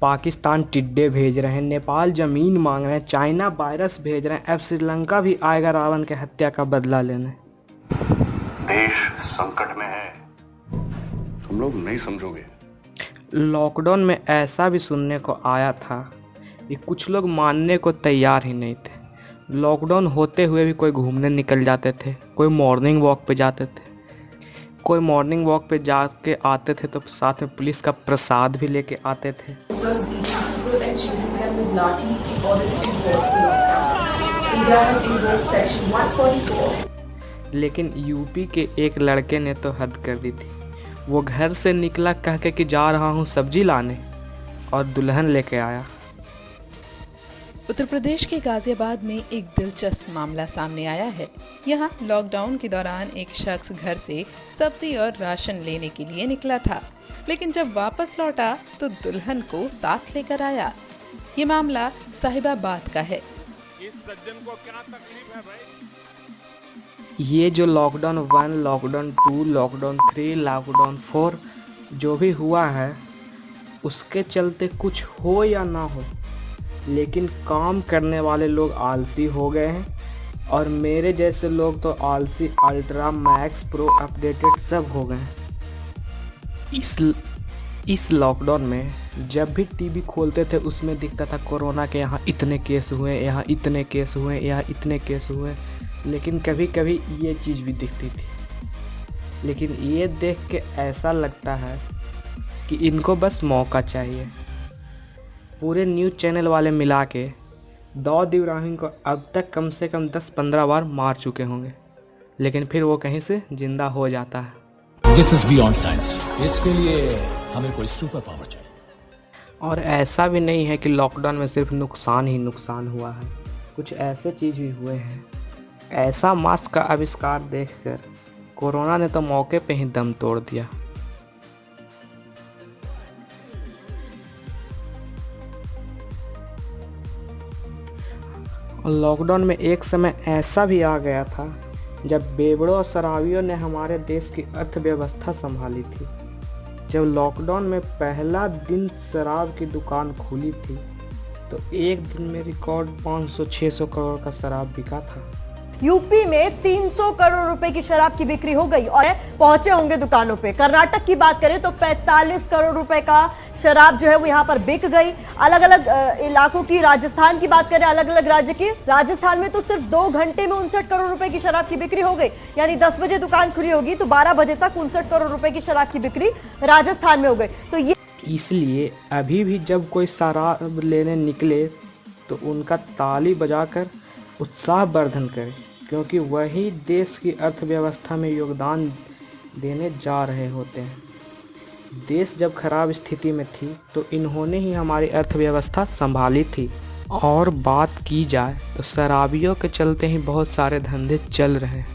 पाकिस्तान टिड्डे भेज रहे हैं, नेपाल ज़मीन मांग रहे हैं, चाइना वायरस भेज रहे हैं, अब श्रीलंका भी आएगा रावण के हत्या का बदला लेने। देश संकट में है, तुम लोग नहीं समझोगे। लॉकडाउन में ऐसा भी सुनने को आया था कि कुछ लोग मानने को तैयार ही नहीं थे। लॉकडाउन होते हुए भी कोई घूमने निकल जाते थे, कोई मॉर्निंग वॉक पे जाते थे, कोई मॉर्निंग वॉक पे जाके आते थे तो साथ में पुलिस का प्रसाद भी लेके आते थे। लेकिन यूपी के एक लड़के ने तो हद कर दी थी। वो घर से निकला कह के कि जा रहा हूँ सब्जी लाने, और दुल्हन लेके आया। उत्तर प्रदेश के गाजियाबाद में एक दिलचस्प मामला सामने आया है। यहाँ लॉकडाउन के दौरान एक शख्स घर से सब्जी और राशन लेने के लिए निकला था, लेकिन जब वापस लौटा तो दुल्हन को साथ लेकर आया। ये मामला साहिबाबाद का है। इस सज्जन को क्या तकलीफ है भाई? ये जो लॉकडाउन 1, लॉकडाउन 2, लॉकडाउन 3, लॉकडाउन 4 जो भी हुआ है, उसके चलते कुछ हो या ना हो, लेकिन काम करने वाले लोग आलसी हो गए हैं, और मेरे जैसे लोग तो आलसी अल्ट्रा मैक्स प्रो अपडेटेड सब हो गए हैं। इस लॉकडाउन में जब भी टीवी खोलते थे उसमें दिखता था कोरोना के यहाँ इतने केस हुए, यहाँ इतने केस हुए, यहाँ इतने केस हुए, लेकिन कभी कभी ये चीज़ भी दिखती थी। लेकिन ये देख के ऐसा लगता है कि इनको बस मौका चाहिए। पूरे न्यूज़ चैनल वाले मिला के दाऊद इब्राहिम को अब तक कम से कम 10-15 बार मार चुके होंगे, लेकिन फिर वो कहीं से जिंदा हो जाता है। This is beyond science. इसके लिए हमें कोई सुपर पावर चाहिए। और ऐसा भी नहीं है कि लॉकडाउन में सिर्फ नुकसान ही नुकसान हुआ है, कुछ ऐसे चीज़ भी हुए हैं। ऐसा मास्क का आविष्कार देखकर कोरोना ने तो मौके पे ही दम तोड़ दिया। लॉकडाउन में एक समय ऐसा भी आ गया था जब बेवड़ों और शराबियों ने हमारे देश की अर्थव्यवस्था संभाली थी। जब लॉकडाउन में पहला दिन शराब की दुकान खुली थी तो एक दिन में रिकॉर्ड 500-600 करोड़ का शराब बिका था। यूपी में 300 करोड़ रुपए की शराब की बिक्री हो गई और पहुंचे होंगे दुकानों पे। कर्नाटक की बात करें तो 45 करोड़ रुपए का शराब जो है वो यहाँ पर बिक गई। अलग अलग इलाकों की, राजस्थान की बात करें, अलग अलग राज्य की, राजस्थान में तो सिर्फ 2 घंटे में 59 करोड़ रुपए की शराब की बिक्री हो गई। यानी 10 बजे दुकान खुली होगी तो 12 बजे तक 59 करोड़ रुपए की शराब की बिक्री राजस्थान में हो गई। तो ये इसलिए अभी भी जब कोई शराब लेने निकले तो उनका ताली बजाकर उत्साहवर्धन करें, क्योंकि वही देश की अर्थव्यवस्था में योगदान देने जा रहे होते हैं। देश जब खराब स्थिति में थी तो इन्होंने ही हमारी अर्थव्यवस्था संभाली थी। और बात की जाए तो शराबियों के चलते ही बहुत सारे धंधे चल रहे हैं।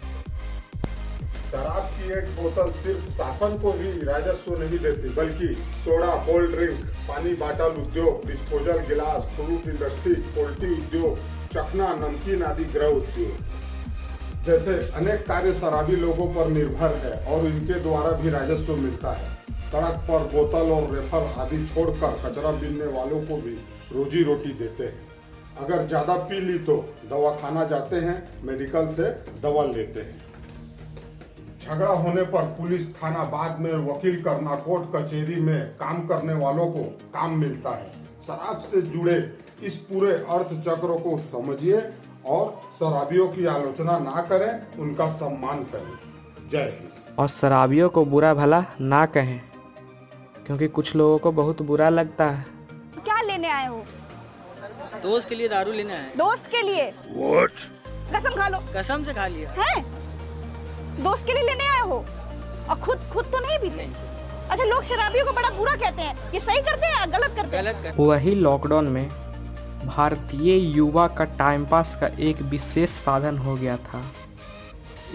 शराब की एक बोतल सिर्फ शासन को ही राजस्व नहीं देती, बल्कि सोडा, कोल्ड ड्रिंक, पानी बाटल उद्योग, डिस्पोजल गिलास, फ्रूट इंडस्ट्री, पोल्ट्री उद्योग, चखना, नमकीन आदि गृह उद्योग जैसे अनेक कार्य शराबी लोगों पर निर्भर है और इनके द्वारा भी राजस्व मिलता है। सड़क पर बोतल और रेफर आदि छोड़कर कचरा बीनने वालों को भी रोजी रोटी देते हैं। अगर ज्यादा पी ली तो दवाखाना जाते हैं, मेडिकल से दवा लेते हैं। झगड़ा होने पर पुलिस थाना, बाद में वकील करना, कोर्ट कचहरी में काम करने वालों को काम मिलता है। शराब से जुड़े इस पूरे अर्थ चक्र को समझिए और शराबियों की आलोचना ना करें, उनका सम्मान करें। जय हिंद। और शराबियों को बुरा भला ना कहें, क्योंकि कुछ लोगों को बहुत बुरा लगता है। क्या लेने आए हो? दोस्त के लिए दारू लेने आए। दोस्त के लिए? What? कसम खा लो। कसम से खा लिया है? दोस्त के लिए लेने आए हो और खुद तो नहीं पीते? अच्छा, लोग शराबियों को बड़ा बुरा कहते हैं, ये सही करते हैं या गलत करते हैं? वही लॉकडाउन में भारतीय युवा का टाइम पास का एक विशेष साधन हो गया था।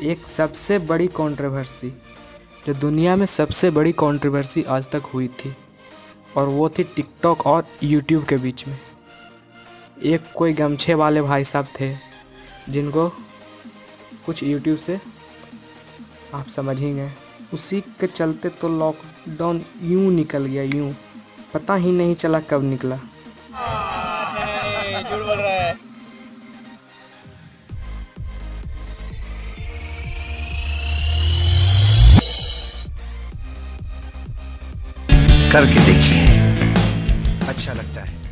एक सबसे बड़ी कंट्रोवर्सी, जो दुनिया में सबसे बड़ी कंट्रोवर्सी आज तक हुई थी, और वो थी टिकटॉक और यूट्यूब के बीच में। एक कोई गमछे वाले भाई साहब थे जिनको कुछ यूट्यूब से आप समझ ही गए, उसी के चलते तो लॉकडाउन यूं निकल गया यूं। पता ही नहीं चला कब निकला। झूठ बोल रहा है। करके देखिए, अच्छा लगता है।